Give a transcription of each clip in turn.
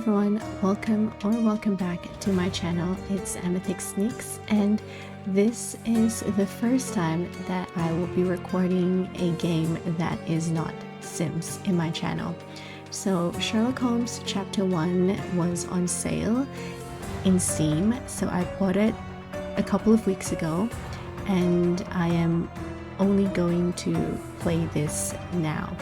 everyone, welcome back to my channel. It's amethyxtnix, and this is the first time that I will be recording a game that is not Sims in my channel. So Sherlock Holmes Chapter 1 was on sale in Steam, so I bought it a couple of weeks ago, and I am only going to play this now.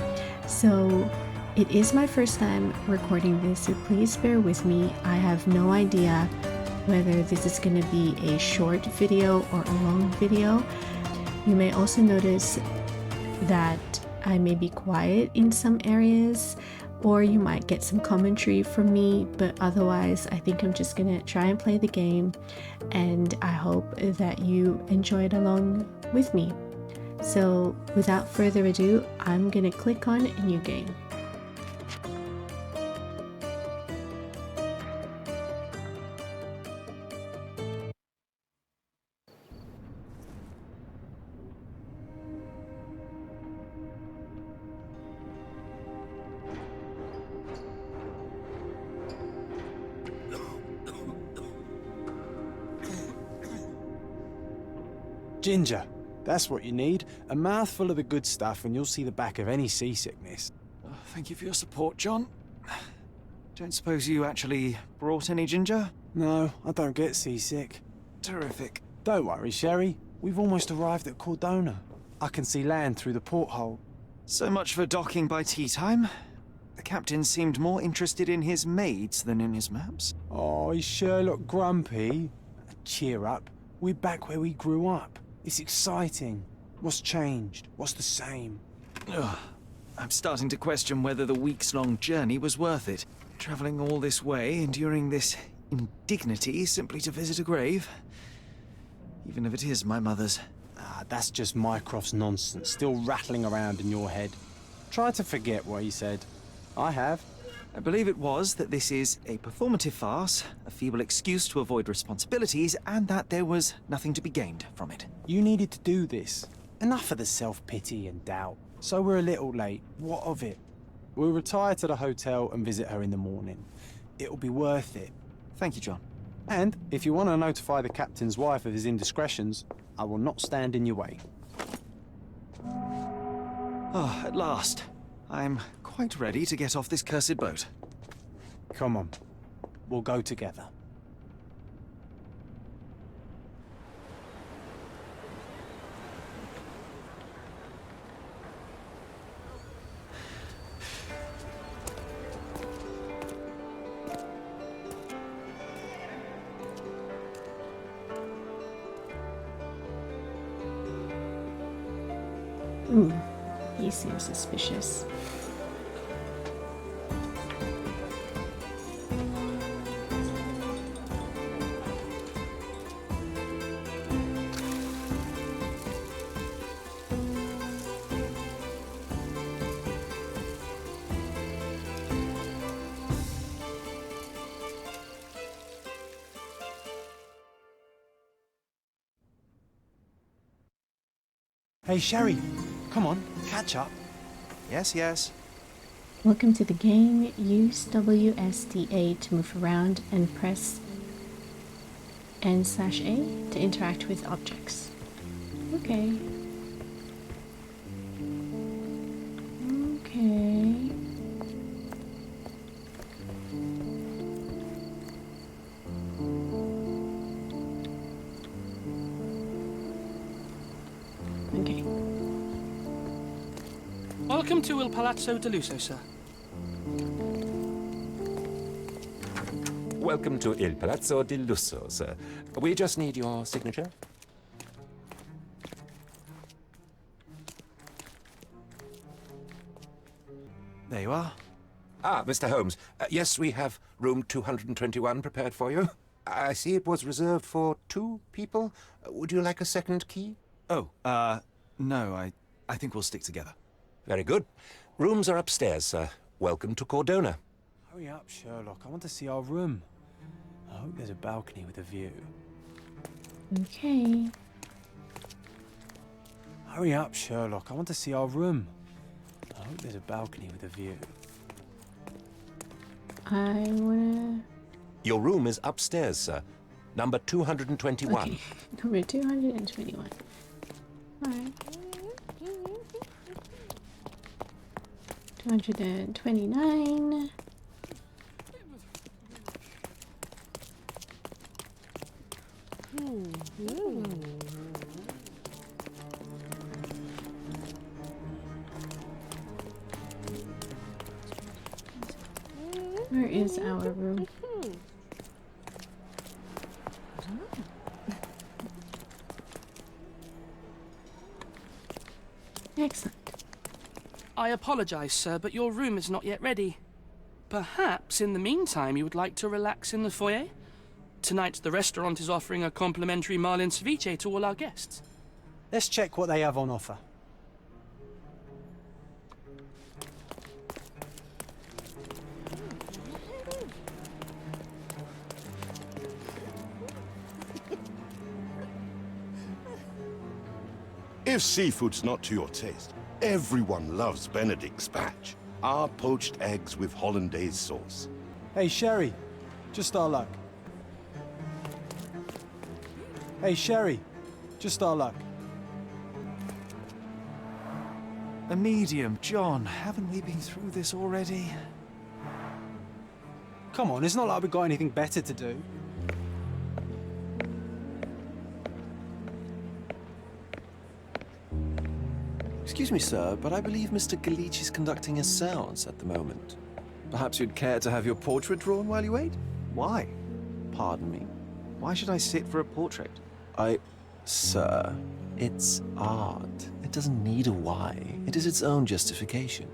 So it is my first time recording this, so please bear with me. I have no idea whether this is going to be a short video or a long video. You may also notice that I may be quiet in some areas, or you might get some commentary from me, but otherwise I think I'm just going to try and play the game, and I hope that you enjoy it along with me. So without further ado, I'm going to click on a new game. Ginger, that's what you need. A mouthful of the good stuff and you'll see the back of any seasickness. Oh, thank you for your support, John. Don't suppose you actually brought any ginger? No, I don't get seasick. Terrific. Don't worry, Sherry. We've almost arrived at Cordona. I can see land through the porthole. So much for docking by tea time. The captain seemed more interested in his maids than in his maps. Oh, is Sherlock grumpy? Cheer up. We're back where we grew up. It's exciting. What's changed? What's the same? Ugh. I'm starting to question whether the weeks-long journey was worth it. Traveling all this way, enduring this indignity simply to visit a grave. Even if it is my mother's. Ah, that's just Mycroft's nonsense, still rattling around in your head. Try to forget what he said. I have. I believe it was that this is a performative farce, a feeble excuse to avoid responsibilities, and that there was nothing to be gained from it. You needed to do this. Enough of the self-pity and doubt. So we're a little late. What of it? We'll retire to the hotel and visit her in the morning. It'll be worth it. Thank you, John. And if you want to notify the captain's wife of his indiscretions, I will not stand in your way. Oh, at last. I'm quite ready to get off this cursed boat. Come on. We'll go together. He seems suspicious. Hey, Sherry. Come on, catch up. Yes, yes. Welcome to the game. Use WSDA to move around and press N/A to interact with objects. Okay. Okay. Okay. Welcome to Il Palazzo di Lusso, sir. Welcome to Il Palazzo di Lusso, sir. We just need your signature. There you are. Ah, Mr. Holmes. Yes, we have room 221 prepared for you. I see it was reserved for 2 people. Would you like a second key? Oh, no, I think we'll stick together. Very good. Rooms are upstairs, sir. Welcome to Cordona. Hurry up, Sherlock. I want to see our room. I hope there's a balcony with a view. Okay. Hurry up, Sherlock. I want to see our room. I hope there's a balcony with a view. I wanna... Your room is upstairs, sir. Number 221. Okay, number 221. Alright. 229. Where is our room? Excellent. I apologize, sir, but your room is not yet ready. Perhaps, in the meantime, you would like to relax in the foyer? Tonight, the restaurant is offering a complimentary marlin ceviche to all our guests. Let's check what they have on offer. If seafood's not to your taste, everyone loves Benedict's batch. Our poached eggs with hollandaise sauce. Hey, Sherry, just our luck. Hey, Sherry, just our luck. A medium, John. Haven't we been through this already? Come on, it's not like we've got anything better to do. Excuse me, sir, but I believe Mr. Galich is conducting a séance at the moment. Perhaps you'd care to have your portrait drawn while you wait? Why? Pardon me? Why should I sit for a portrait? Sir, it's art. It doesn't need a why. It is its own justification.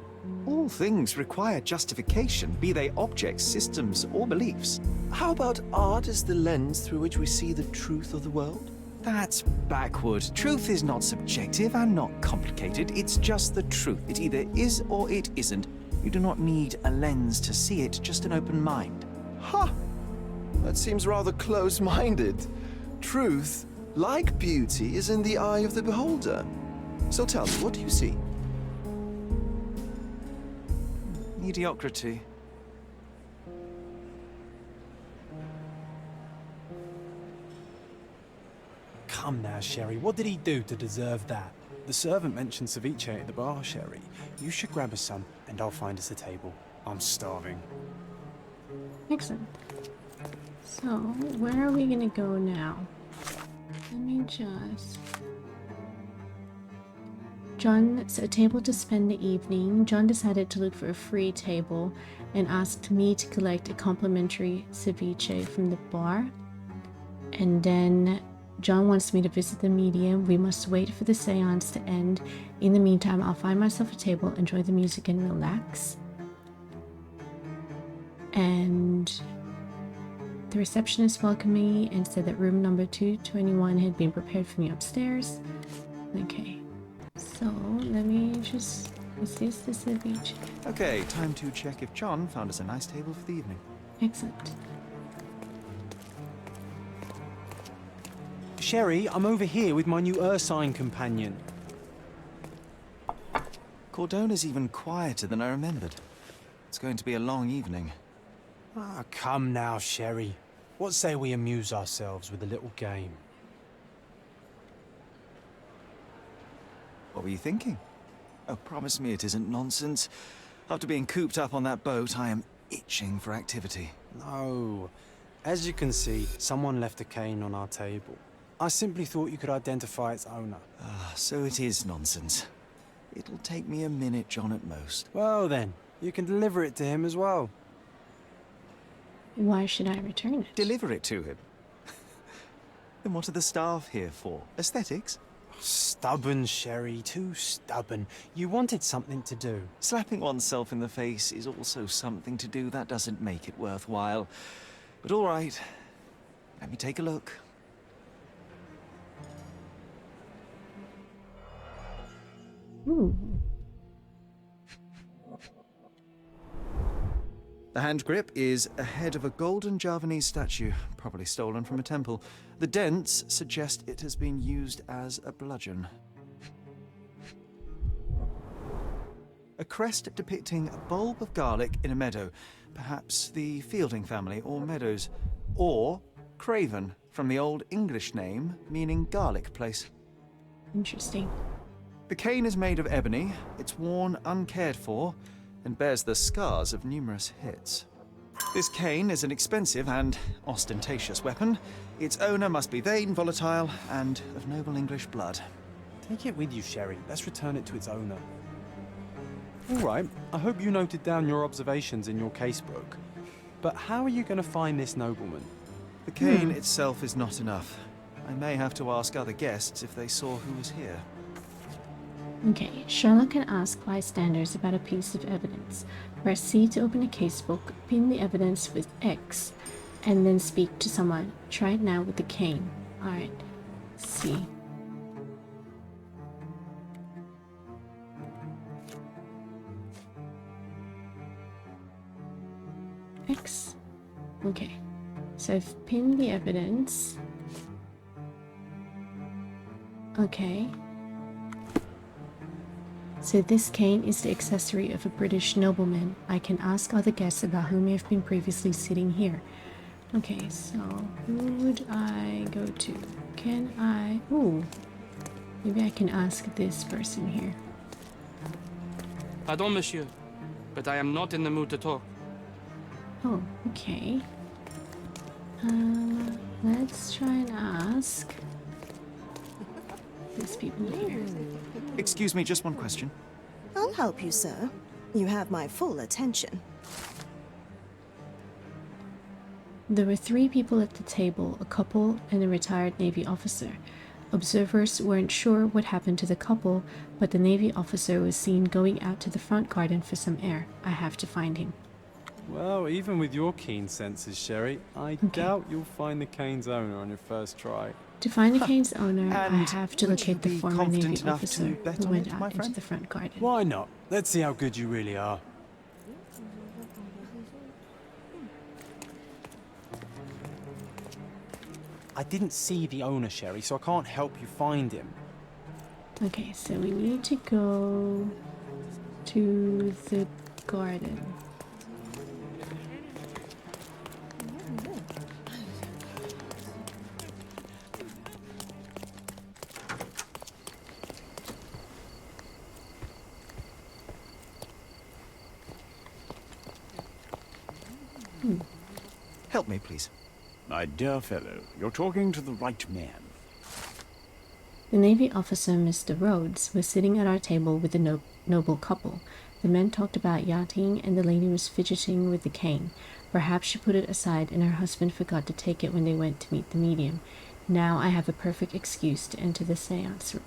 All things require justification, be they objects, systems, or beliefs. How about art as the lens through which we see the truth of the world? That's backward. Truth is not subjective and not complicated. It's just the truth. It either is or it isn't. You do not need a lens to see it, just an open mind. Ha! That seems rather close-minded. Truth, like beauty, is in the eye of the beholder. So tell me, what do you see? Mediocrity. Come now, Sherry, what did he do to deserve that? The servant mentioned ceviche at the bar, Sherry. You should grab us some, and I'll find us a table. I'm starving. Excellent. So, where are we gonna go now? Let me just... John's a table to spend the evening. John decided to look for a free table and asked me to collect a complimentary ceviche from the bar. And then John wants me to visit the medium. We must wait for the seance to end. In the meantime, I'll find myself a table, enjoy the music, and relax. And the receptionist welcomed me and said that room number 221 had been prepared for me upstairs. Okay, so let me just... Is this the ceviche? Okay, time to check if John found us a nice table for the evening. Excellent. Sherry, I'm over here with my new Ursine companion. Cordona's even quieter than I remembered. It's going to be a long evening. Ah, come now, Sherry. What say we amuse ourselves with a little game? What were you thinking? Oh, promise me it isn't nonsense. After being cooped up on that boat, I am itching for activity. No. As you can see, someone left a cane on our table. I simply thought you could identify its owner. Ah, so it is nonsense. It'll take me a minute, John, at most. Well then, you can deliver it to him as well. Why should I return it? Deliver it to him. Then what are the staff here for? Aesthetics? Stubborn, Sherry, too stubborn. You wanted something to do. Slapping oneself in the face is also something to do. That doesn't make it worthwhile. But all right, let me take a look. Ooh. The hand grip is a head of a golden Javanese statue, probably stolen from a temple. The dents suggest it has been used as a bludgeon. A crest depicting a bulb of garlic in a meadow. Perhaps the Fielding family or Meadows. Or Craven, from the Old English name meaning garlic place. Interesting. The cane is made of ebony, it's worn uncared for, and bears the scars of numerous hits. This cane is an expensive and ostentatious weapon. Its owner must be vain, volatile, and of noble English blood. Take it with you, Sherry. Let's return it to its owner. All right, I hope you noted down your observations in your casebook. But how are you going to find this nobleman? The cane itself is not enough. I may have to ask other guests if they saw who was here. Okay, Sherlock can ask bystanders about a piece of evidence. Press C to open a casebook, pin the evidence with X, and then speak to someone. Try it now with the cane. Alright, C. X. Okay, so I've pinned the evidence. Okay. So this cane is the accessory of a British nobleman. I can ask other guests about who may have been previously sitting here. Okay, so who would I go to? Can I... Ooh. Maybe I can ask this person here. Pardon, monsieur, but I am not in the mood to talk. Oh, okay. Let's try and ask these people here. Excuse me, just one question. I'll help you, sir. You have my full attention. There were 3 people at the table, a couple and a retired Navy officer. Observers weren't sure what happened to the couple, but the Navy officer was seen going out to the front garden for some air. I have to find him. Well, even with your keen senses, Sherry, I doubt you'll find the cane's owner on your first try. To find the cane's owner, I And have to would you locate the be former confident Navy enough officer to bet who on went it, out my into friend? the front garden. Why not? Let's see how good you really are. I didn't see the owner, Sherry, so I can't help you find him. Okay, so we need to go to the garden. Help me, please. My dear fellow, you're talking to the right man. The Navy officer, Mr. Rhodes, was sitting at our table with the noble couple. The men talked about yachting, and the lady was fidgeting with the cane. Perhaps she put it aside, and her husband forgot to take it when they went to meet the medium. Now I have a perfect excuse to enter the seance room.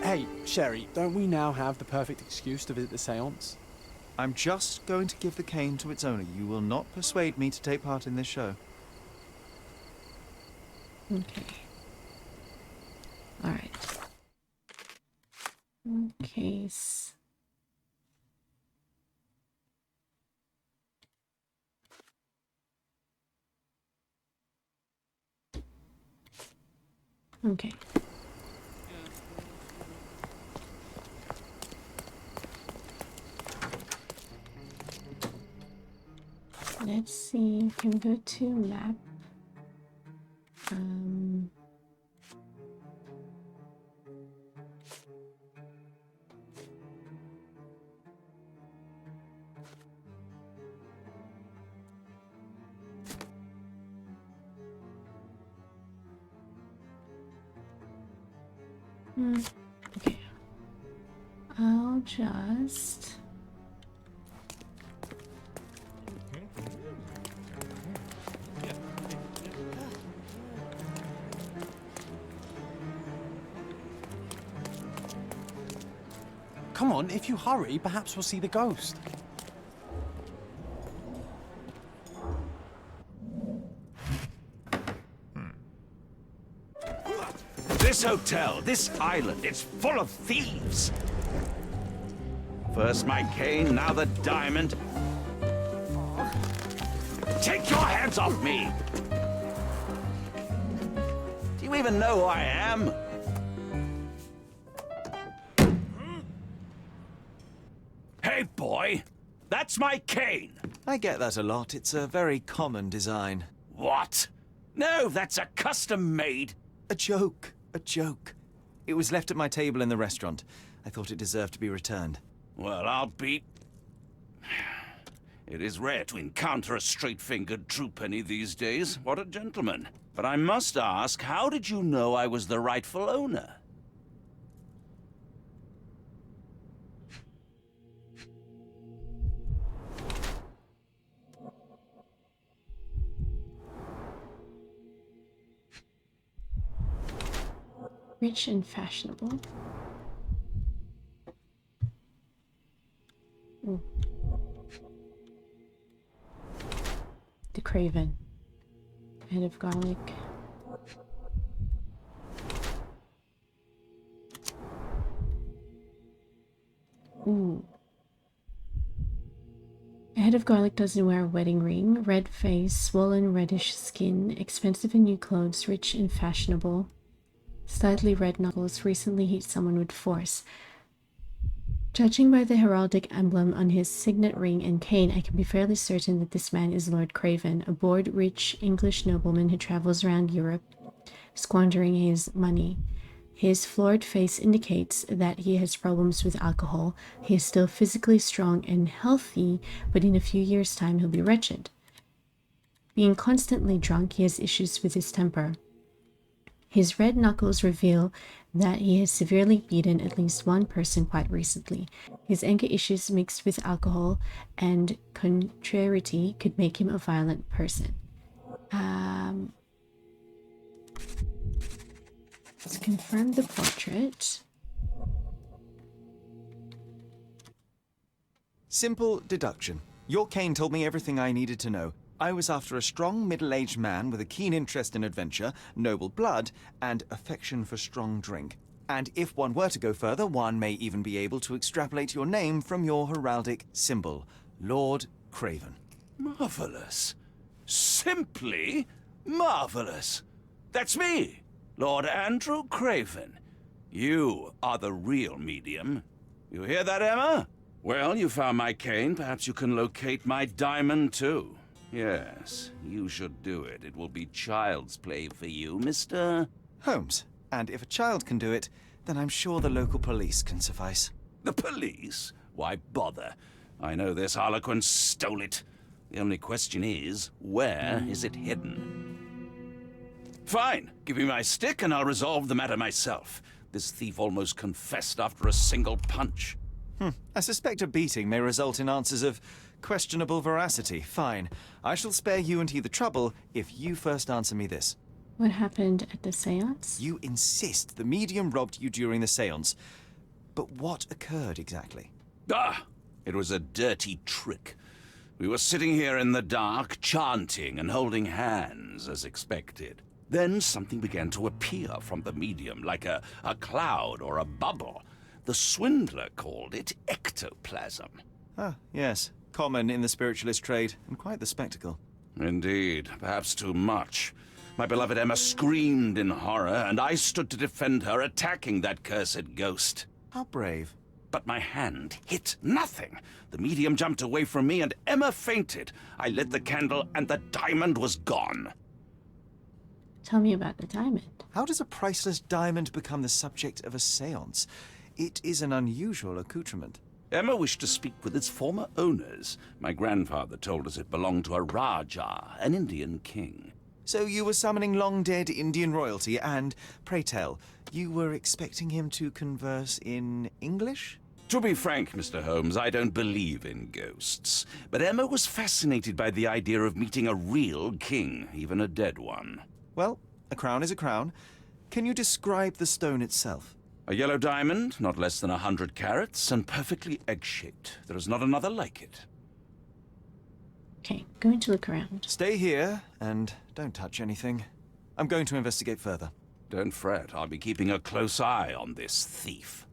Hey, Sherry, don't we now have the perfect excuse to visit the seance? I'm just going to give the cane to its owner. You will not persuade me to take part in this show. Okay. Alright. Okay. Okay. Let's see, you can go to map. Okay. I'll just... Come on, if you hurry, perhaps we'll see the ghost. This hotel, this island, it's full of thieves. First my cane, now the diamond. Take your hands off me! Do you even know who I am? Hey, boy! That's my cane! I get that a lot. It's a very common design. What? No, that's a custom-made... A joke. A joke. It was left at my table in the restaurant. I thought it deserved to be returned. Well, I'll be... It is rare to encounter a straight-fingered true penny these days. What a gentleman. But I must ask, how did you know I was the rightful owner? Rich and fashionable. Ooh. The Craven. Head of garlic. Ooh. A head of garlic doesn't wear a wedding ring. Red face, swollen reddish skin, expensive in new clothes, rich and fashionable. Slightly red knuckles, recently hit someone with force. Judging by the heraldic emblem on his signet ring and cane, I can be fairly certain that this man is Lord Craven, a bored, rich English nobleman who travels around Europe, squandering his money. His florid face indicates that he has problems with alcohol. He is still physically strong and healthy, but in a few years' time he'll be wretched. Being constantly drunk, he has issues with his temper. His red knuckles reveal that he has severely beaten at least one person quite recently. His anger issues mixed with alcohol and contrariety could make him a violent person. Let's confirm the portrait. Simple deduction. Your cane told me everything I needed to know. I was after a strong, middle-aged man with a keen interest in adventure, noble blood, and affection for strong drink. And if one were to go further, one may even be able to extrapolate your name from your heraldic symbol, Lord Craven. Marvelous. Simply marvelous. That's me, Lord Andrew Craven. You are the real medium. You hear that, Emma? Well, you found my cane. Perhaps you can locate my diamond, too. Yes, you should do it. It will be child's play for you, Mr. Holmes. And if a child can do it, then I'm sure the local police can suffice. The police? Why bother? I know this harlequin stole it. The only question is, where is it hidden? Fine. Give me my stick and I'll resolve the matter myself. This thief almost confessed after a single punch. I suspect a beating may result in answers of questionable veracity. Fine. I shall spare you and he the trouble if you first answer me this. What happened at the seance? You insist the medium robbed you during the seance. But what occurred exactly? It was a dirty trick. We were sitting here in the dark, chanting and holding hands as expected. Then something began to appear from the medium, like a cloud or a bubble. The swindler called it ectoplasm. Ah, yes. Common in the spiritualist trade, and quite the spectacle. Indeed, perhaps too much. My beloved Emma screamed in horror, and I stood to defend her, attacking that cursed ghost. How brave. But my hand hit nothing. The medium jumped away from me, and Emma fainted. I lit the candle, and the diamond was gone. Tell me about the diamond. How does a priceless diamond become the subject of a seance? It is an unusual accoutrement. Emma wished to speak with its former owners. My grandfather told us it belonged to a Rajah, an Indian king. So you were summoning long-dead Indian royalty, and, pray tell, you were expecting him to converse in English? To be frank, Mr. Holmes, I don't believe in ghosts. But Emma was fascinated by the idea of meeting a real king, even a dead one. Well, a crown is a crown. Can you describe the stone itself? A yellow diamond, not less than 100 carats, and perfectly egg-shaped. There is not another like it. Okay, going to look around. Stay here, and don't touch anything. I'm going to investigate further. Don't fret, I'll be keeping a close eye on this thief.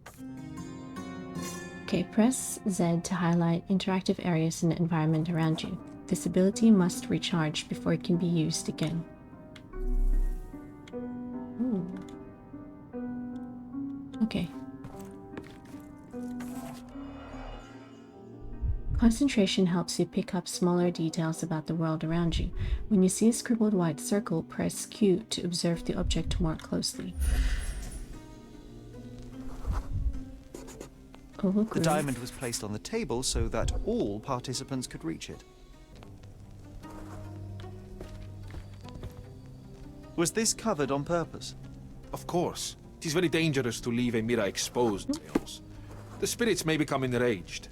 Okay, press Z to highlight interactive areas in the environment around you. This ability must recharge before it can be used again. Ooh. Okay. Concentration helps you pick up smaller details about the world around you. When you see a scribbled white circle, press Q to observe the object more closely. Oval The groove. diamond was placed on the table so that all participants could reach it. Was this covered on purpose? Of course. It is very dangerous to leave a mirror exposed, Leos. The spirits may become enraged.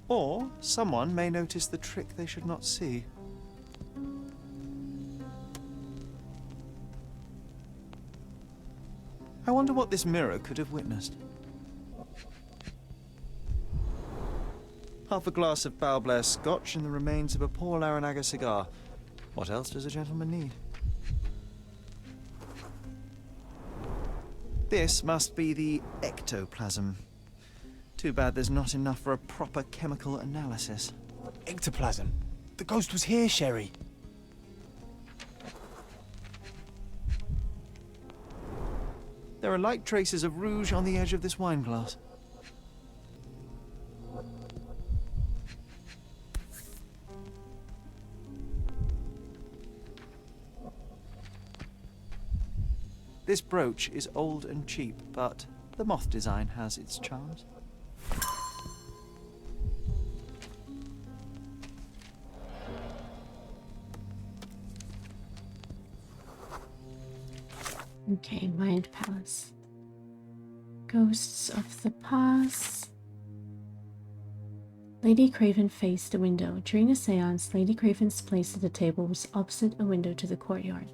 Or someone may notice the trick they should not see. I wonder what this mirror could have witnessed. Half a glass of Balblair Scotch and the remains of a Paul Aranaga cigar. What else does a gentleman need? This must be the ectoplasm. Too bad there's not enough for a proper chemical analysis. Ectoplasm? The ghost was here, Sherry. There are light traces of rouge on the edge of this wine glass. This brooch is old and cheap, but the moth design has its charms. Okay, Mind Palace. Ghosts of the past. Lady Craven faced the window. During the seance, Lady Craven's place at the table was opposite a window to the courtyard.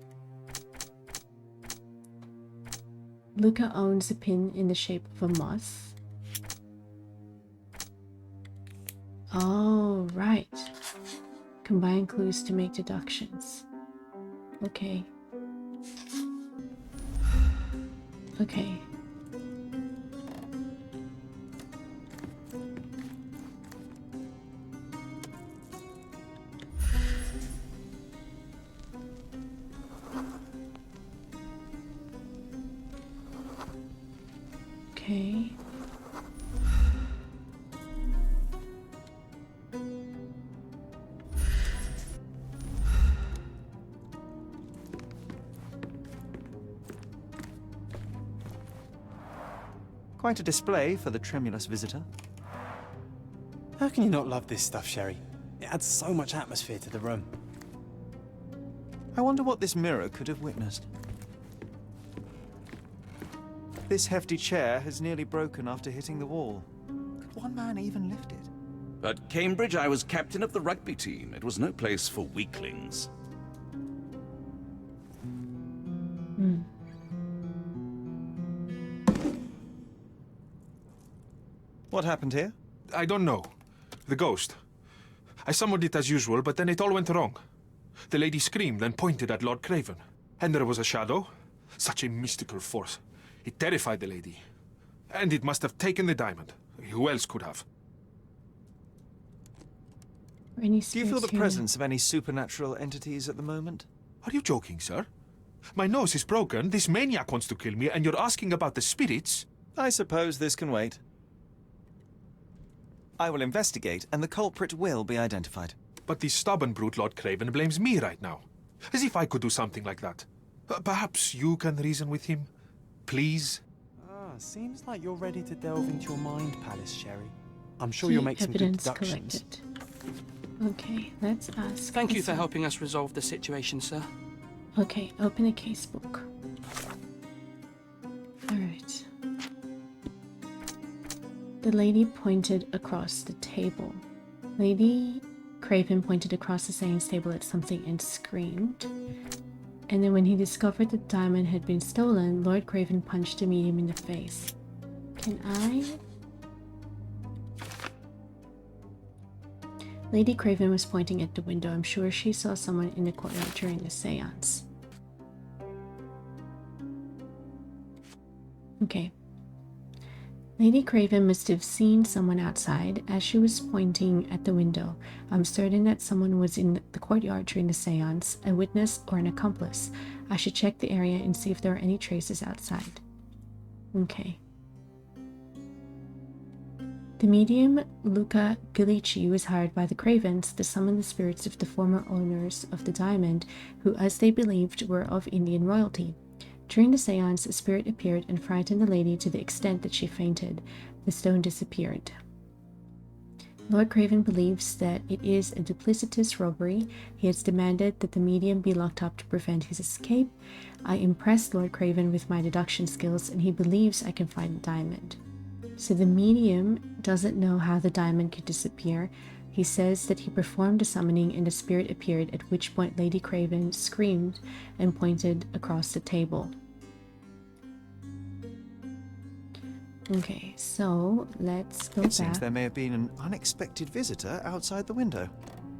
Luca owns a pin in the shape of a moth. Oh, right. Combine clues to make deductions. Okay. Okay. Okay. Quite a display for the tremulous visitor. How can you not love this stuff, Sherry? It adds so much atmosphere to the room. I wonder what this mirror could have witnessed. This hefty chair has nearly broken after hitting the wall. Could one man even lift it? At Cambridge, I was captain of the rugby team. It was no place for weaklings. What happened here? I don't know. The ghost. I summoned it as usual, but then it all went wrong. The lady screamed and pointed at Lord Craven. And there was a shadow. Such a mystical force. It terrified the lady. And it must have taken the diamond. Who else could have? Do you feel the presence of any supernatural entities at the moment? Are you joking, sir? My nose is broken, this maniac wants to kill me, and you're asking about the spirits? I suppose this can wait. I will investigate, and the culprit will be identified. But the stubborn brute Lord Craven blames me right now. As if I could do something like that. Perhaps you can reason with him? Please? Seems like you're ready to delve into your mind palace, Sherry. I'm sure you'll make some good Evidence deductions. collected. Okay, let's ask. Thank you for helping us resolve the situation, sir. Okay, open a casebook. Alright. The lady pointed across the table. Lady Craven pointed across the seance table at something and screamed. And then when he discovered the diamond had been stolen, Lord Craven punched the medium in the face. Can I? Lady Craven was pointing at the window. I'm sure she saw someone in the courtyard during the seance. Okay. Lady Craven must have seen someone outside as she was pointing at the window. I'm certain that someone was in the courtyard during the seance, a witness or an accomplice. I should check the area and see if there are any traces outside. Okay. The medium Luca Gallici was hired by the Cravens to summon the spirits of the former owners of the diamond, who, as they believed, were of Indian royalty. During the seance, a spirit appeared and frightened the lady to the extent that she fainted. The stone disappeared. Lord Craven believes that it is a duplicitous robbery. He has demanded that the medium be locked up to prevent his escape. I impressed Lord Craven with my deduction skills, and he believes I can find the diamond. So the medium doesn't know how the diamond could disappear. He says that he performed the summoning and the spirit appeared, at which point Lady Craven screamed and pointed across the table. Okay, so let's go back. It seems there may have been an unexpected visitor outside the window.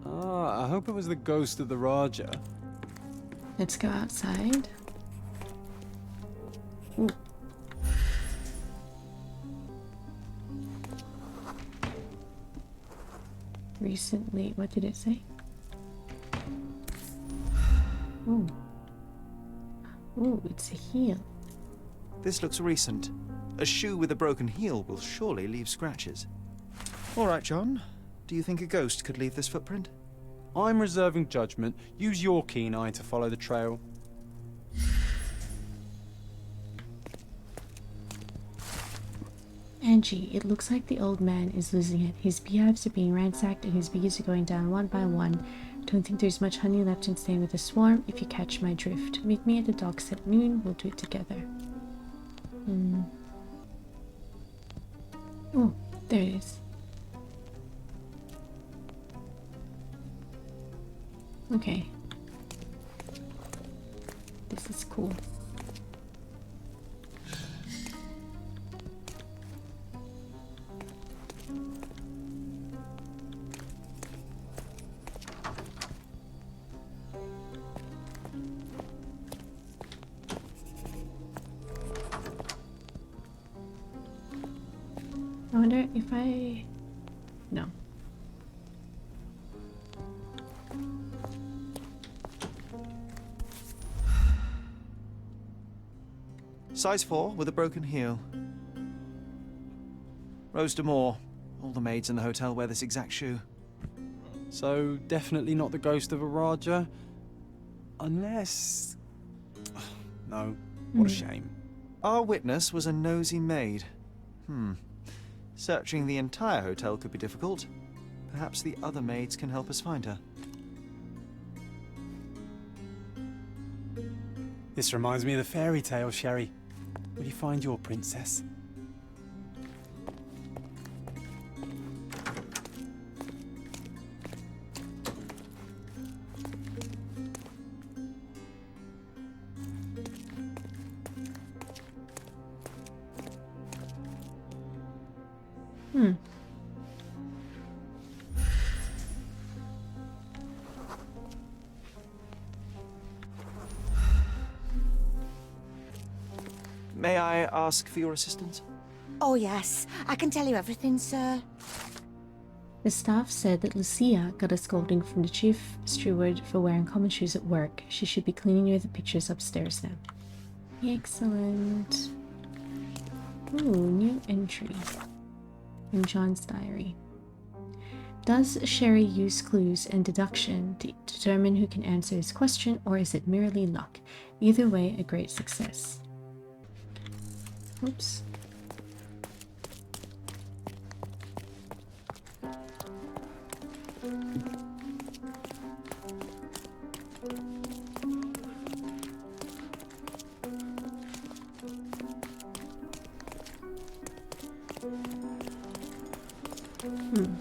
Ah, I hope it was the ghost of the Raja. Let's go outside. Ooh. Recently, what did it say? Oh. Oh, it's a heel. This looks recent. A shoe with a broken heel will surely leave scratches. All right, John. Do you think a ghost could leave this footprint? I'm reserving judgment. Use your keen eye to follow the trail. Angie, it looks like the old man is losing it. His beehives are being ransacked and his bees are going down one by one. Don't think there's much honey left in staying with the swarm, if you catch my drift. Meet me at the docks at noon. We'll do it together. Oh, there it is. Okay. This is cool. I wonder if I... No. Size 4 with a broken heel. Rose D'Amour. All the maids in the hotel wear this exact shoe. So, definitely not the ghost of a Raja? Unless... No, what a shame. Our witness was a nosy maid. Searching the entire hotel could be difficult. Perhaps the other maids can help us find her. This reminds me of the fairy tale, Sherry. Will you find your princess? May I ask for your assistance? Oh, yes. I can tell you everything, sir. The staff said that Lucia got a scolding from the chief steward for wearing common shoes at work. She should be cleaning you the pictures upstairs now. Excellent. Ooh, new entry. In John's diary. Does Sherry use clues and deduction to determine who can answer his question, or is it merely luck? Either way, a great success. Oops.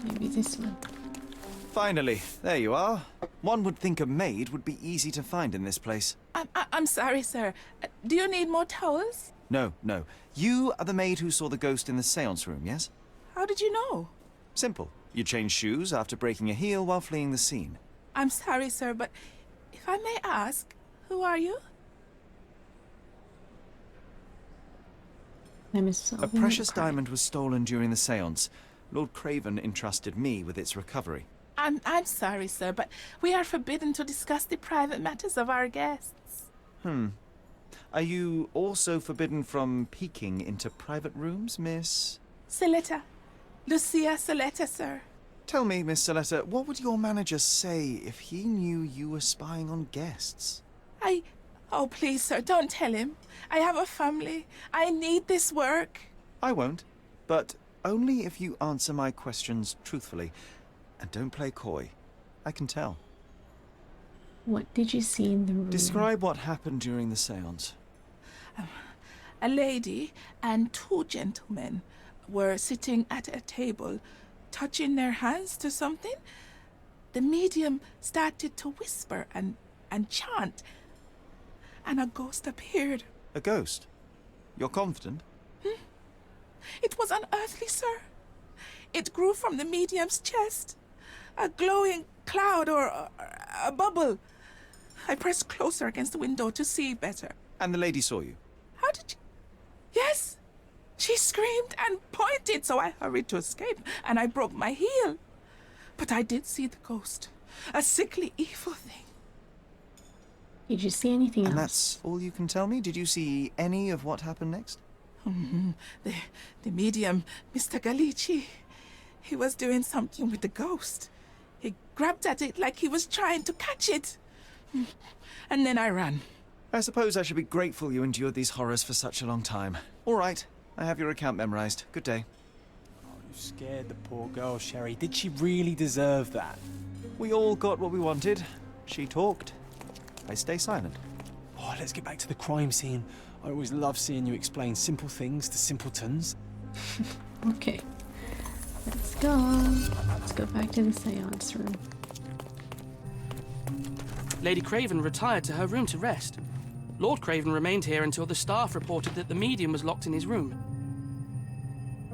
Maybe this one. Finally, there you are. One would think a maid would be easy to find in this place. I'm sorry, sir. Do you need more towels? No, no. You are the maid who saw the ghost in the seance room, yes? How did you know? Simple. You changed shoes after breaking a heel while fleeing the scene. I'm sorry, sir, but if I may ask, who are you? A precious diamond was stolen during the seance. Lord Craven entrusted me with its recovery. I'm sorry, sir, but we are forbidden to discuss the private matters of our guests. Are you also forbidden from peeking into private rooms, Miss? Silita, Lucia Saletta, sir. Tell me, Miss Saletta, what would your manager say if he knew you were spying on guests? Oh, please, sir, don't tell him. I have a family. I need this work. I won't, but only if you answer my questions truthfully. And don't play coy. I can tell. What did you see in the room? Describe what happened during the séance. A lady and two gentlemen were sitting at a table, touching their hands to something. The medium started to whisper and chant, and a ghost appeared. A ghost? You're confident? It was unearthly, sir. It grew from the medium's chest. A glowing cloud or a bubble. I pressed closer against the window to see better. And the lady saw you? How did you... Yes! She screamed and pointed, so I hurried to escape, and I broke my heel. But I did see the ghost. A sickly, evil thing. Did you see anything else? And that's all you can tell me? Did you see any of what happened next? The medium, Mr. Galici, he was doing something with the ghost. He grabbed at it like he was trying to catch it. And then I ran. I suppose I should be grateful you endured these horrors for such a long time. All right, I have your account memorized. Good day. Oh, you scared the poor girl, Sherry. Did she really deserve that? We all got what we wanted. She talked. I stay silent. Oh, let's get back to the crime scene. I always love seeing you explain simple things to simpletons. Okay. Let's go. Let's go back to the seance room. Lady Craven retired to her room to rest. Lord Craven remained here until the staff reported that the medium was locked in his room.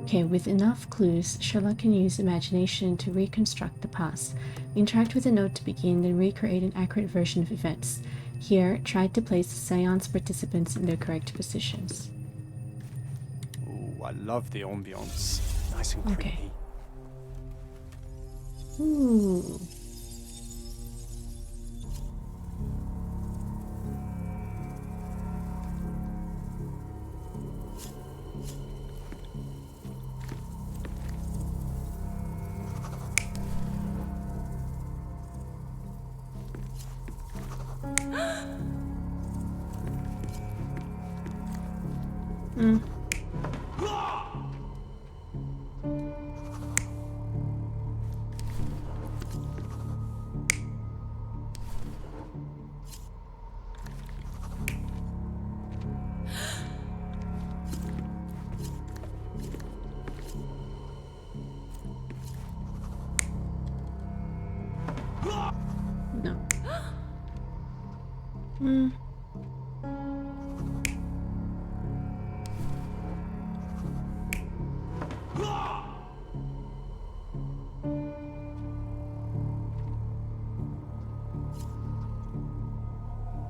Okay, with enough clues, Sherlock can use imagination to reconstruct the past. Interact with a note to begin, then recreate an accurate version of events. Here, try to place the seance participants in their correct positions. Oh, I love the ambience. Nice and creepy. Okay. Ooh. No.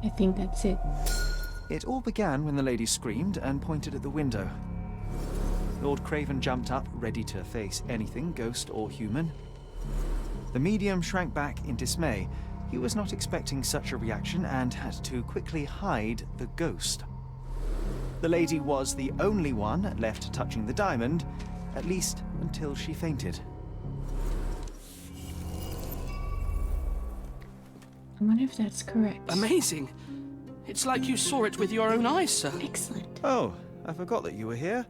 I think that's it. It all began when the lady screamed and pointed at the window. Lord Craven jumped up, ready to face anything, ghost or human. The medium shrank back in dismay. He was not expecting such a reaction and had to quickly hide the ghost. The lady was the only one left touching the diamond, at least until she fainted. I wonder if that's correct. Amazing. It's like you saw it with your own eyes, sir. Excellent. Oh, I forgot that you were here.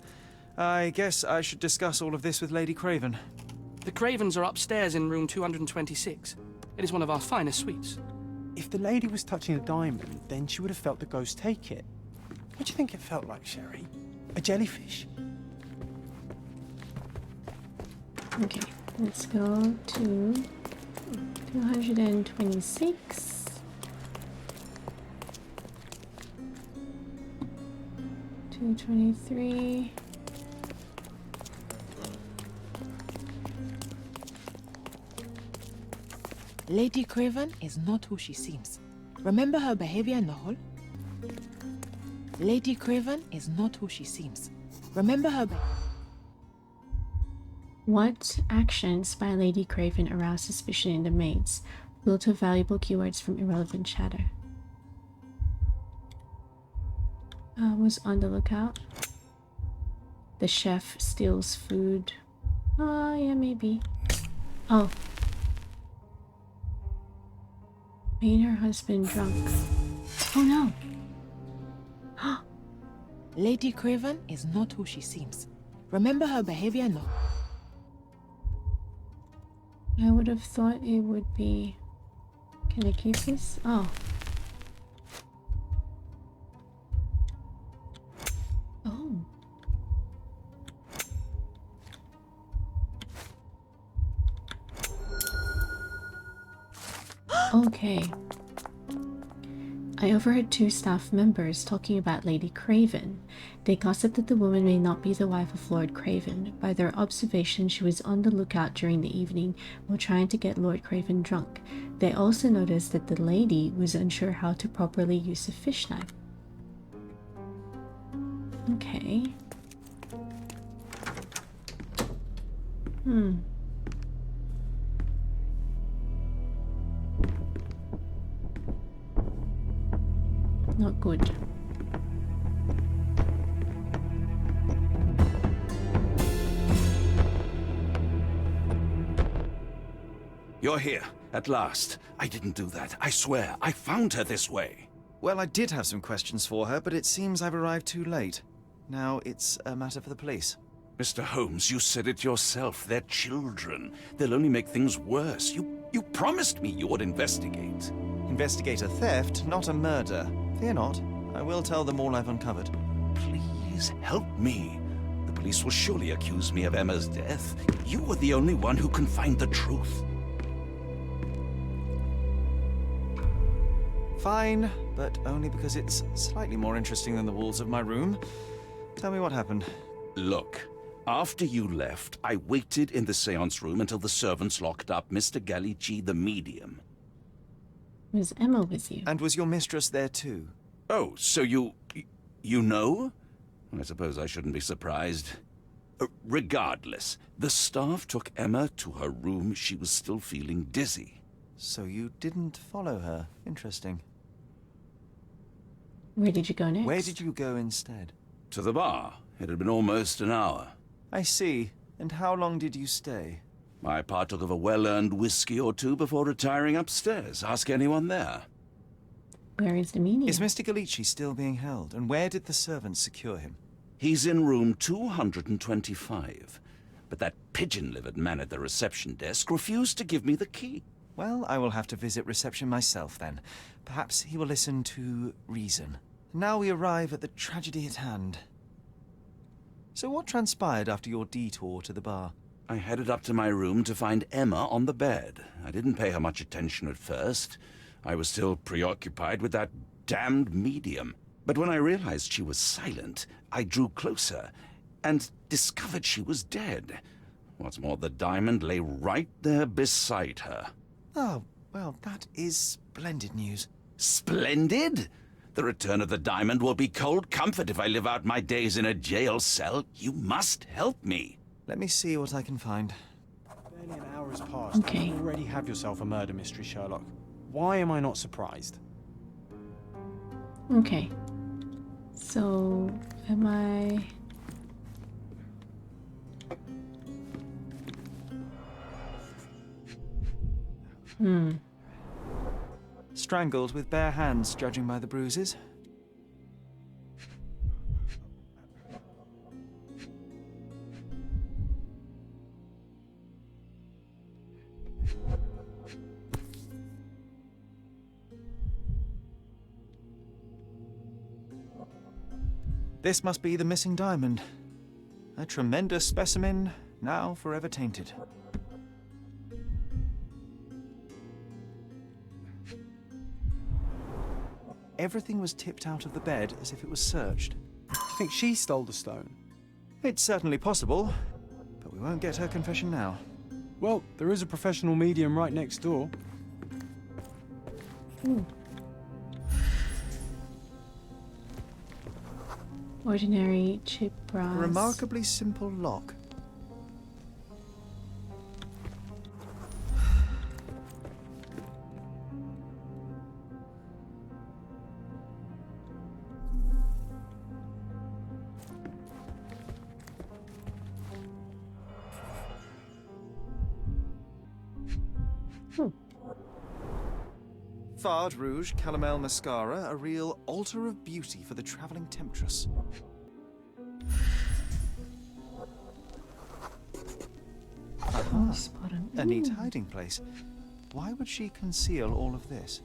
I guess I should discuss all of this with Lady Craven. The Cravens are upstairs in room 226. It is one of our finest suites. If the lady was touching a diamond, then she would have felt the ghost take it. What do you think it felt like, Sherry? A jellyfish? Okay, let's go to 226. $223. Lady Craven is not who she seems. Remember her behavior in the hall? Lady Craven is not who she seems. Remember her What actions by Lady Craven aroused suspicion in the maids? Filter valuable keywords from irrelevant chatter. Was on the lookout. The chef steals food. Yeah, maybe. Oh. Made her husband drunk. Oh no. Lady Craven is not who she seems. Remember her behavior now. I would have thought it would be... Can I keep this? Oh. Oh. Okay. I overheard two staff members talking about Lady Craven. They gossiped that the woman may not be the wife of Lord Craven. By their observation, she was on the lookout during the evening while trying to get Lord Craven drunk. They also noticed that the lady was unsure how to properly use a fish knife. Okay. Not good. You're here, at last. I didn't do that. I swear, I found her this way. Well, I did have some questions for her, but it seems I've arrived too late. Now it's a matter for the police. Mr. Holmes, you said it yourself. They're children. They'll only make things worse. You promised me you would investigate. Investigate a theft, not a murder. Fear not. I will tell them all I've uncovered. Please, help me. The police will surely accuse me of Emma's death. You were the only one who can find the truth. Fine, but only because it's slightly more interesting than the walls of my room. Tell me what happened. Look, after you left, I waited in the seance room until the servants locked up Mr. Gallici, the medium. Was Emma with you? And was your mistress there too? Oh, so you know? I suppose I shouldn't be surprised. Regardless, the staff took Emma to her room. She was still feeling dizzy. So you didn't follow her. Interesting. Where did you go next? Where did you go instead? To the bar. It had been almost an hour. I see. And how long did you stay? I partook of a well-earned whiskey or two before retiring upstairs. Ask anyone there. Where is the medium? Is Mr. Gallici still being held? And where did the servants secure him? He's in room 225. But that pigeon-livered man at the reception desk refused to give me the key. Well, I will have to visit reception myself then. Perhaps he will listen to reason. Now we arrive at the tragedy at hand. So what transpired after your detour to the bar? I headed up to my room to find Emma on the bed. I didn't pay her much attention at first. I was still preoccupied with that damned medium. But when I realized she was silent, I drew closer and discovered she was dead. What's more, the diamond lay right there beside her. Oh, well, that is splendid news. Splendid? The return of the diamond will be cold comfort if I live out my days in a jail cell. You must help me. Let me see what I can find. Barely an hour has passed. Okay. You already have yourself a murder mystery, Sherlock. Why am I not surprised? Okay. So, am I... Strangled with bare hands, judging by the bruises. This must be the missing diamond. A tremendous specimen, now forever tainted. Everything was tipped out of the bed as if it was searched. You think she stole the stone? It's certainly possible, but we won't get her confession now. Well, there is a professional medium right next door. Ooh. Ordinary chip brass. A remarkably simple lock. Fard Rouge Calomel Mascara, a real altar of beauty for the travelling temptress. Aha, a neat hiding place. Why would she conceal all of this?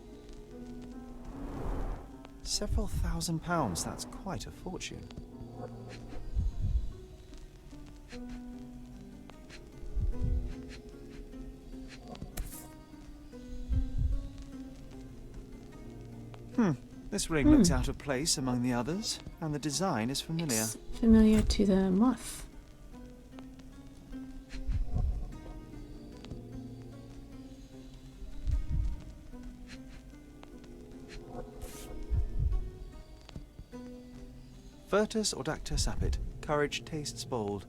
Several £1,000, that's quite a fortune. This ring looks out of place among the others, and the design is familiar. It's familiar to the moth. Virtus Audacta Sapit. Courage tastes bold.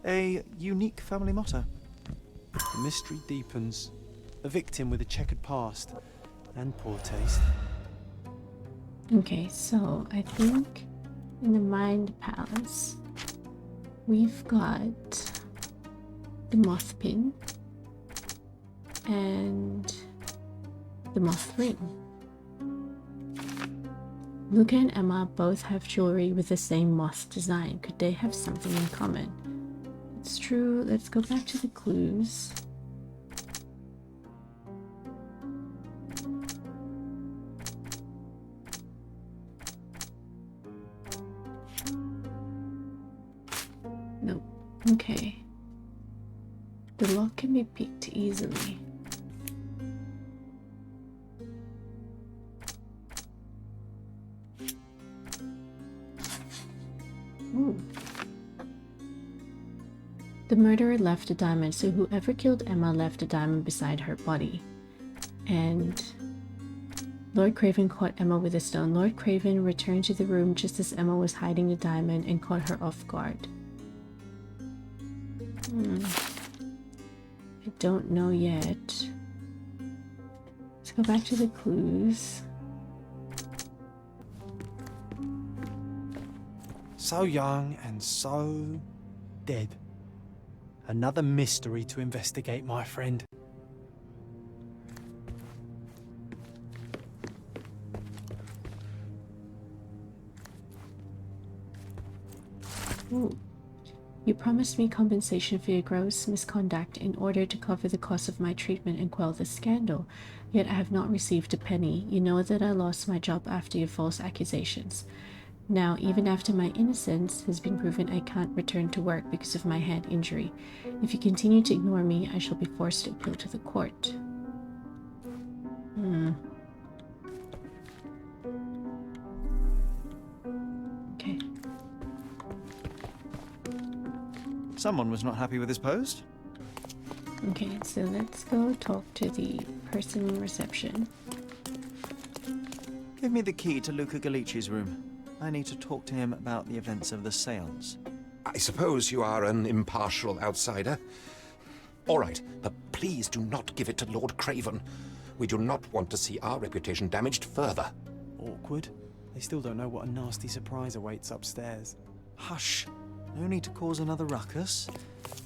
A unique family motto. The mystery deepens. A victim with a checkered past and poor taste. Okay, so I think in the Mind Palace we've got the moth pin and the moth ring. Luca and Emma both have jewelry with the same moth design. Could they have something in common? It's true. Let's go back to the clues. Nope. Okay. The lock can be picked easily. Ooh. The murderer left a diamond, so whoever killed Emma left a diamond beside her body. And Lord Craven caught Emma with a stone. Lord Craven returned to the room just as Emma was hiding the diamond and caught her off guard. I don't know yet. Let's go back to the clues. So young and so dead. Another mystery to investigate, my friend. Ooh. You promised me compensation for your gross misconduct in order to cover the cost of my treatment and quell the scandal, yet I have not received a penny. You know that I lost my job after your false accusations. Now, even after my innocence has been proven, I can't return to work because of my head injury. If you continue to ignore me, I shall be forced to appeal to the court. Okay. Someone was not happy with his post. Okay, so let's go talk to the person in reception. Give me the key to Luca Galici's room. I need to talk to him about the events of the séance. I suppose you are an impartial outsider. All right, but please do not give it to Lord Craven. We do not want to see our reputation damaged further. Awkward. They still don't know what a nasty surprise awaits upstairs. Hush. No need to cause another ruckus.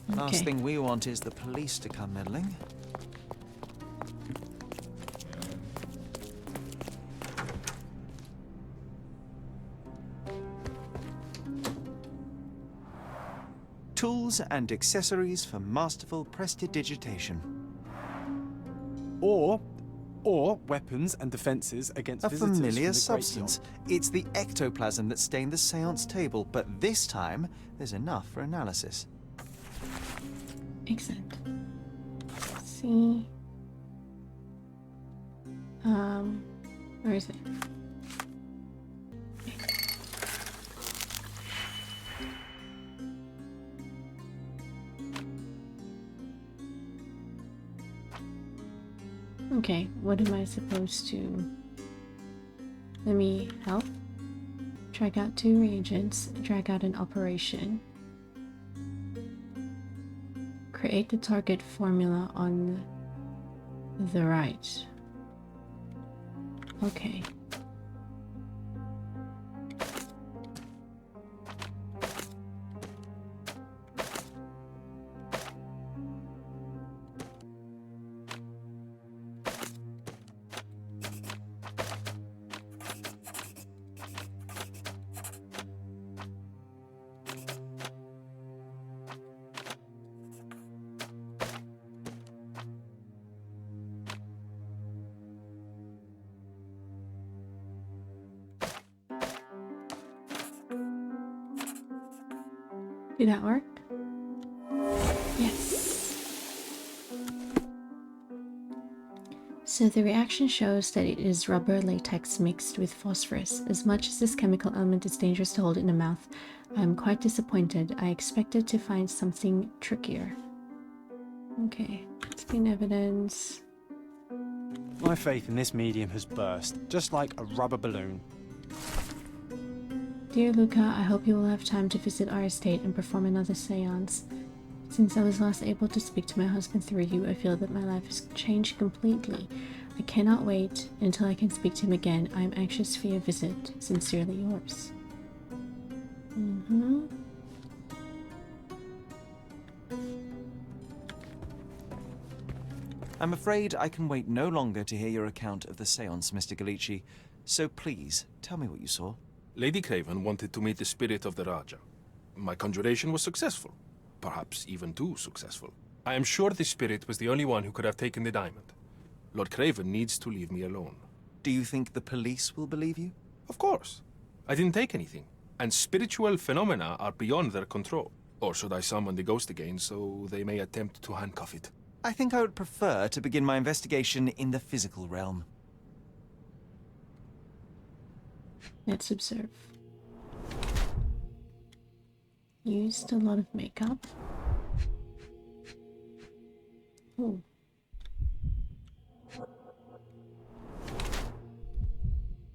The last thing we want is the police to come meddling. Tools and accessories for masterful prestidigitation. Or weapons and defenses against visitors from the familiar great substance. beyond. It's the ectoplasm that stained the séance table, but this time there's enough for analysis. Excellent. Let's see. Where is it? Okay, what am I supposed to... Let me help. Drag out 2 reagents, drag out an operation. Create the target formula on the right. Okay. Did that work? Yes. So the reaction shows that it is rubber latex mixed with phosphorus. As much as this chemical element is dangerous to hold in the mouth, I am quite disappointed. I expected to find something trickier. Okay, skin evidence. My faith in this medium has burst, just like a rubber balloon. Dear Luca, I hope you will have time to visit our estate and perform another seance. Since I was last able to speak to my husband through you, I feel that my life has changed completely. I cannot wait until I can speak to him again. I am anxious for your visit. Sincerely yours. I'm afraid I can wait no longer to hear your account of the seance, Mr. Galici. So please, tell me what you saw. Lady Craven wanted to meet the spirit of the Raja. My conjuration was successful. Perhaps even too successful. I am sure the spirit was the only one who could have taken the diamond. Lord Craven needs to leave me alone. Do you think the police will believe you? Of course. I didn't take anything. And spiritual phenomena are beyond their control. Or should I summon the ghost again so they may attempt to handcuff it? I think I would prefer to begin my investigation in the physical realm. Let's observe. Used a lot of makeup. Ooh.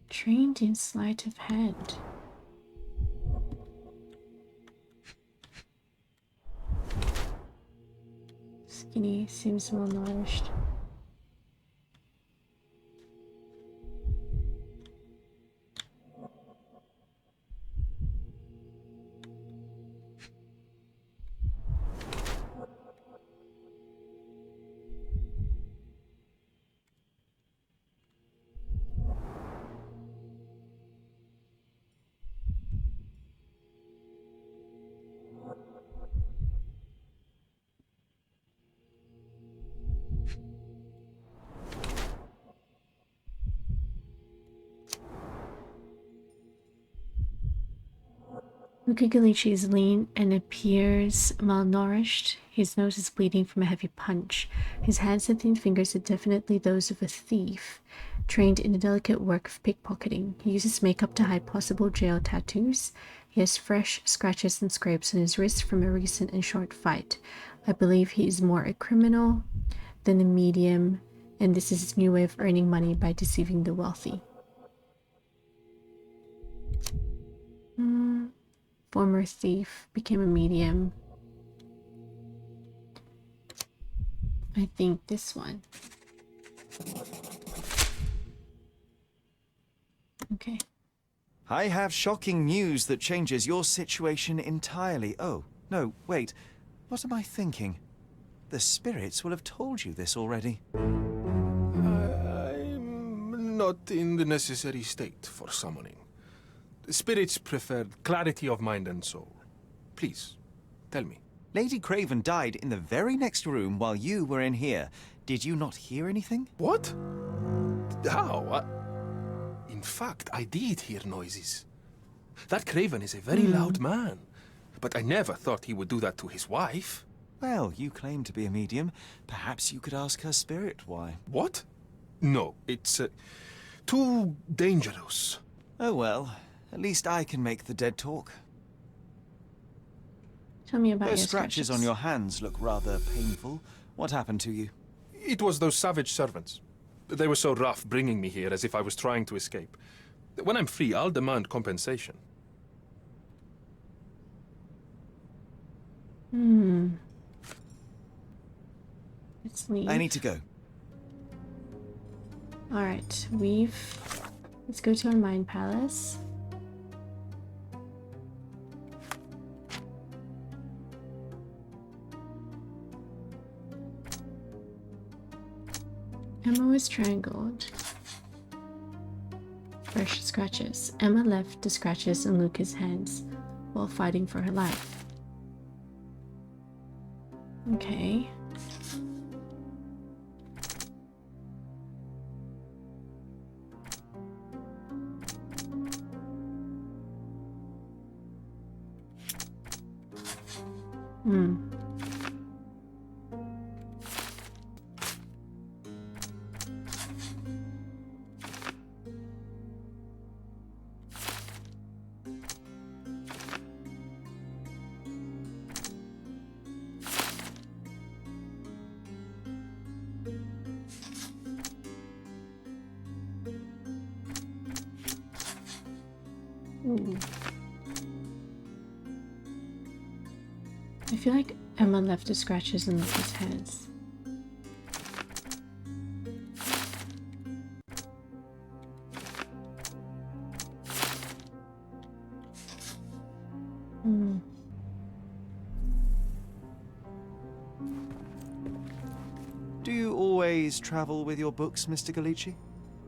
Trained in sleight of hand. Skinny, seems well nourished. Luca Galici is lean and appears malnourished. His nose is bleeding from a heavy punch. His hands and thin fingers are definitely those of a thief, trained in the delicate work of pickpocketing. He uses makeup to hide possible jail tattoos. He has fresh scratches and scrapes on his wrist from a recent and short fight. I believe he is more a criminal than a medium, and this is his new way of earning money by deceiving the wealthy. Former thief, became a medium. I think this one. Okay. I have shocking news that changes your situation entirely. Oh, no, wait. What am I thinking? The spirits will have told you this already. I'm not in the necessary state for summoning. Spirits prefer clarity of mind and soul. Please, tell me. Lady Craven died in the very next room while you were in here. Did you not hear anything? What? How? In fact, I did hear noises. That Craven is a very loud man. But I never thought he would do that to his wife. Well, you claim to be a medium. Perhaps you could ask her spirit why. What? No, it's too dangerous. Oh well. At least I can make the dead talk. Tell me about Those your scratches on your hands look rather painful. What happened to you? It was those savage servants. They were so rough bringing me here as if I was trying to escape. When I'm free, I'll demand compensation. Let's leave. I need to go. Alright, let's go to our Mind Palace. Emma was strangled. Fresh scratches. Emma left the scratches in Luca's hands while fighting for her life. Okay. Hmm. Ooh. I feel like Emma left the scratches in Lucas' heads. Hmm. Do you always travel with your books, Mr. Galici?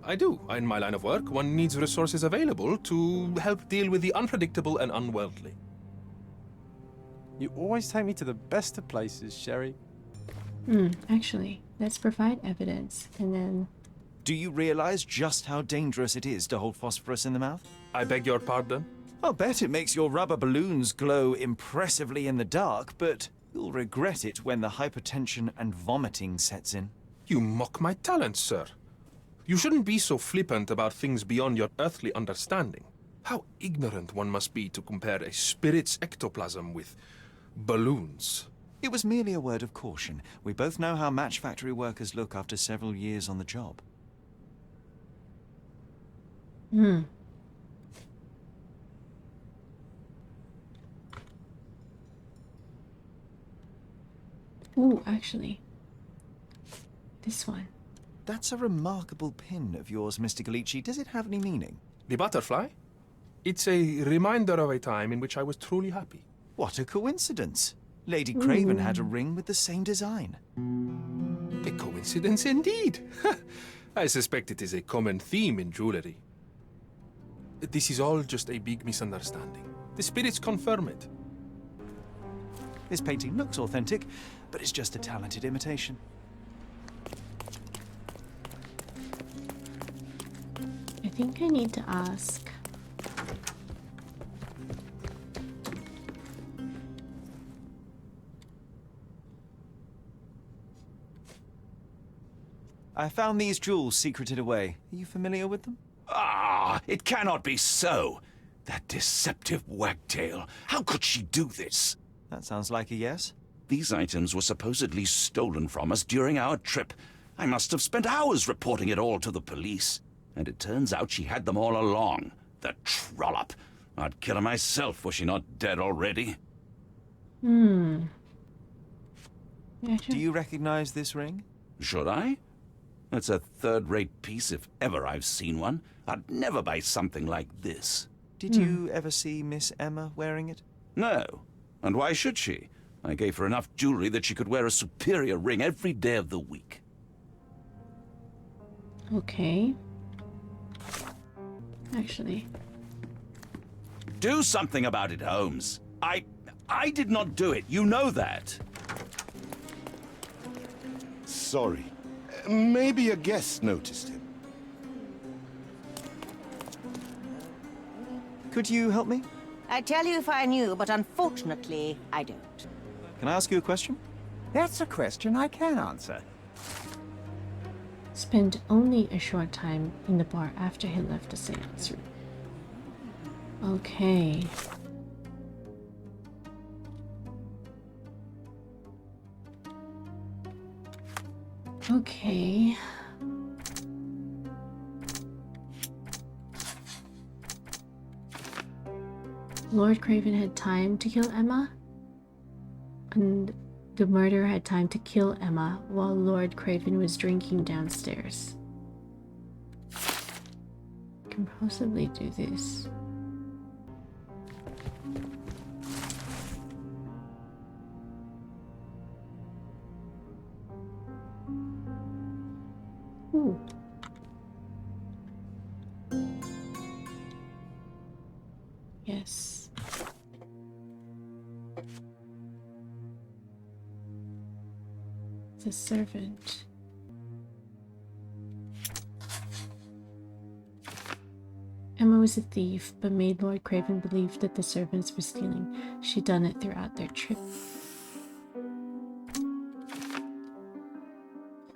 I do. In my line of work, one needs resources available to help deal with the unpredictable and unworldly. You always take me to the best of places, Sherry. Actually, let's provide evidence, and then... Do you realize just how dangerous it is to hold phosphorus in the mouth? I beg your pardon? I'll bet it makes your rubber balloons glow impressively in the dark, but you'll regret it when the hypertension and vomiting sets in. You mock my talents, sir. You shouldn't be so flippant about things beyond your earthly understanding. How ignorant one must be to compare a spirit's ectoplasm with balloons. It was merely a word of caution. We both know how match factory workers look after several years on the job. Ooh, actually. This one. That's a remarkable pin of yours, Mr. Galici. Does it have any meaning? The butterfly? It's a reminder of a time in which I was truly happy. What a coincidence. Lady Craven had a ring with the same design. A coincidence indeed. I suspect it is a common theme in jewelry. This is all just a big misunderstanding. The spirits confirm it. This painting looks authentic, but it's just a talented imitation. I think I need to ask. I found these jewels secreted away. Are you familiar with them? Ah, it cannot be so. That deceptive wagtail. How could she do this? That sounds like a yes. These items were supposedly stolen from us during our trip. I must have spent hours reporting it all to the police. And it turns out she had them all along. The trollop. I'd kill her myself were she not dead already. Yeah, sure. Do you recognize this ring? Should I? It's a third-rate piece if ever I've seen one. I'd never buy something like this. Did you ever see Miss Emma wearing it? No. And why should she? I gave her enough jewelry that she could wear a superior ring every day of the week. Okay. Actually. Do something about it, Holmes. I did not do it. You know that. Sorry. Maybe a guest noticed him. Could you help me? I'd tell you if I knew, but unfortunately, I don't. Can I ask you a question? That's a question I can answer. Spent only a short time in the bar after he left the seance room. Okay. Okay. Lord Craven had time to kill Emma, and the murderer had time to kill Emma while Lord Craven was drinking downstairs. Can possibly do this. Ooh. Yes. The servant. Emma was a thief, but made Lord Craven believe that the servants were stealing. She'd done it throughout their trip.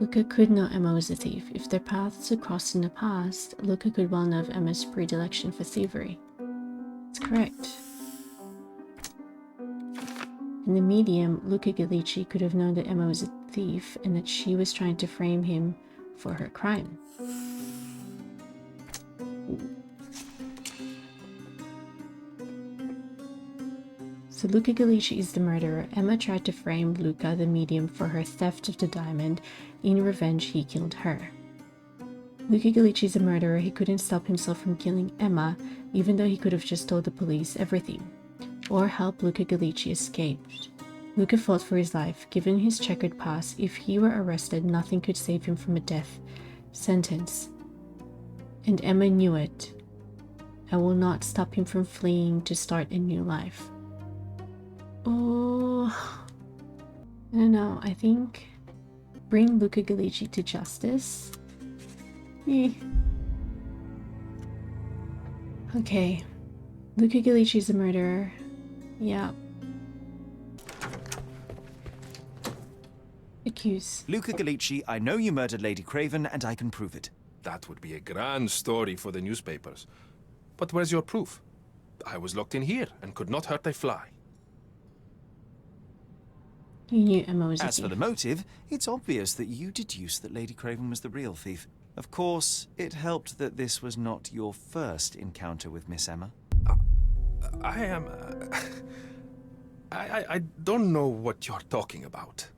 Luca could know Emma was a thief. If their paths had crossed in the past, Luca could well know of Emma's predilection for thievery. That's correct. In the medium, Luca Gallici could have known that Emma was a thief and that she was trying to frame him for her crime. So Luca Gallici is the murderer. Emma tried to frame Luca, the medium, for her theft of the diamond. In revenge, he killed her. Luca Gallici is a murderer. He couldn't stop himself from killing Emma, even though he could have just told the police everything, or helped Luca Gallici escape. Luca fought for his life. Given his checkered past, if he were arrested, nothing could save him from a death sentence. And Emma knew it, and will not stop him from fleeing to start a new life. Oh, I don't know. I think bring Luca Gallici to justice. Okay, Luca Gallici is a murderer. Yeah. Accused. Luca Gallici, I know you murdered Lady Craven, and I can prove it. That would be a grand story for the newspapers. But where's your proof? I was locked in here and could not hurt a fly. You knew Emma was a thief. As for the motive, it's obvious that you deduced that Lady Craven was the real thief. Of course, it helped that this was not your first encounter with Miss Emma. I am... I don't know what you're talking about.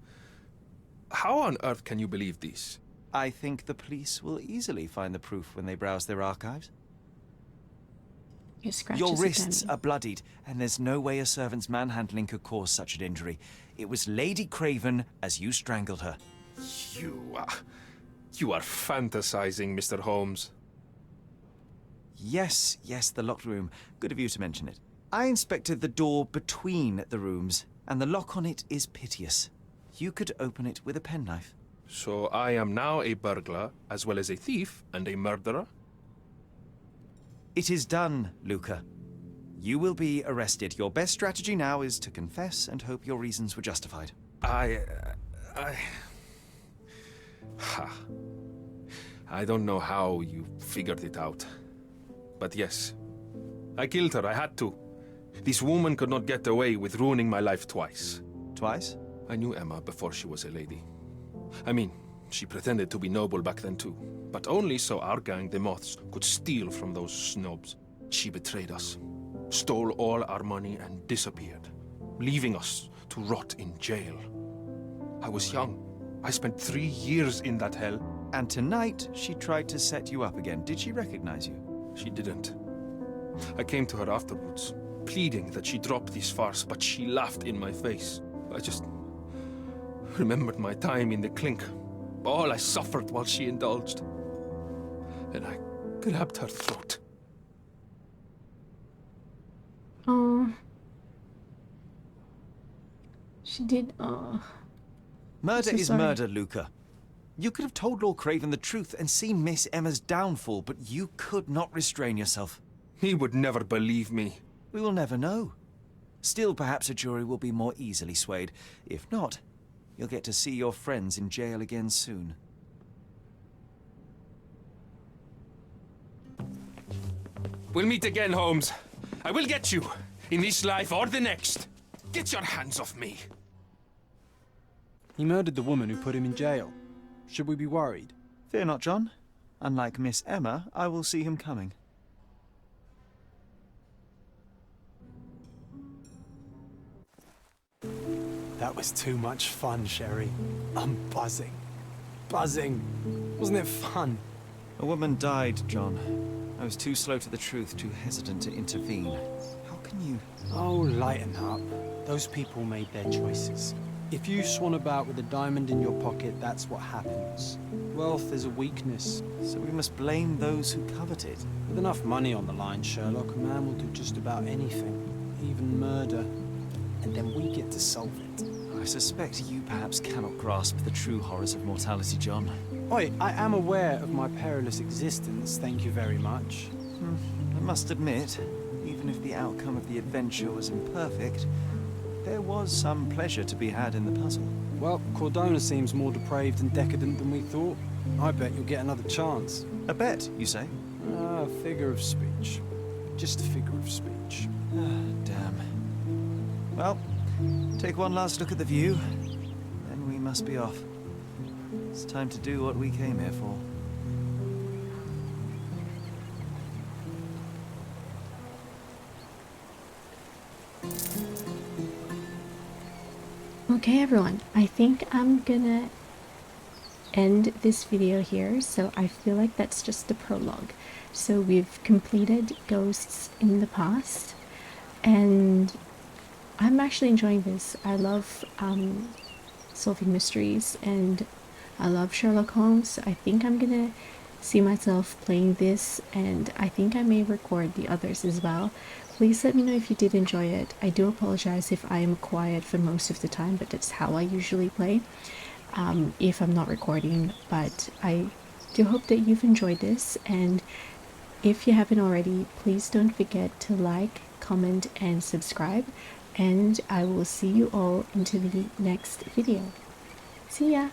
How on earth can you believe this? I think the police will easily find the proof when they browse their archives. Your wrists are bloodied, and there's no way a servant's manhandling could cause such an injury. It was Lady Craven as you strangled her. You are fantasizing, Mr. Holmes. Yes, the locked room. Good of you to mention it. I inspected the door between the rooms, and the lock on it is piteous. You could open it with a penknife. So I am now a burglar, as well as a thief and a murderer? It is done, Luca. You will be arrested. Your best strategy now is to confess and hope your reasons were justified. I don't know how you figured it out. But yes, I killed her. I had to. This woman could not get away with ruining my life twice. Twice? I knew Emma before she was a lady. I mean, she pretended to be noble back then too. But only so our gang, the Moths, could steal from those snobs. She betrayed us, stole all our money and disappeared, leaving us to rot in jail. I was young. I spent 3 years in that hell. And tonight, she tried to set you up again. Did she recognize you? She didn't. I came to her afterwards, pleading that she drop this farce, but she laughed in my face. I just remembered my time in the clink, all I suffered while she indulged. And I grabbed her throat. Oh. She did, oh. Murder so is sorry. murder, Luca. You could have told Lord Craven the truth and seen Miss Emma's downfall, but you could not restrain yourself. He would never believe me. We will never know. Still, perhaps a jury will be more easily swayed. If not, you'll get to see your friends in jail again soon. We'll meet again, Holmes. I will get you, in this life or the next. Get your hands off me. He murdered the woman who put him in jail. Should we be worried? Fear not, John. Unlike Miss Emma, I will see him coming. That was too much fun, Sherry. I'm buzzing. Buzzing. Wasn't it fun? A woman died, John. I was too slow to the truth, too hesitant to intervene. How can you... Oh, lighten up. Those people made their choices. If you swan about with a diamond in your pocket, that's what happens. Wealth is a weakness. So we must blame those who covet it. With enough money on the line, Sherlock, a man will do just about anything. Even murder. And then we get to solve it. I suspect you perhaps cannot grasp the true horrors of mortality, John. Oi, I am aware of my perilous existence, thank you very much. I must admit, even if the outcome of the adventure was imperfect, There was some pleasure to be had in the puzzle. Well, Cordona seems more depraved and decadent than we thought. I bet you'll get another chance. A bet, you say? A figure of speech. Just a figure of speech. Damn. Well, take one last look at the view, then we must be off. It's time to do what we came here for. Okay everyone, I think I'm gonna end this video here, so I feel like that's just the prologue. So we've completed Ghosts in the Past, and I'm actually enjoying this. I love solving mysteries, and I love Sherlock Holmes. I think I'm gonna see myself playing this, and I think I may record the others as well. Please let me know if you did enjoy it. I do apologize if I am quiet for most of the time, but that's how I usually play if I'm not recording. But I do hope that you've enjoyed this, and if you haven't already, please don't forget to like, comment, and subscribe, and I will see you all into the next video. See ya!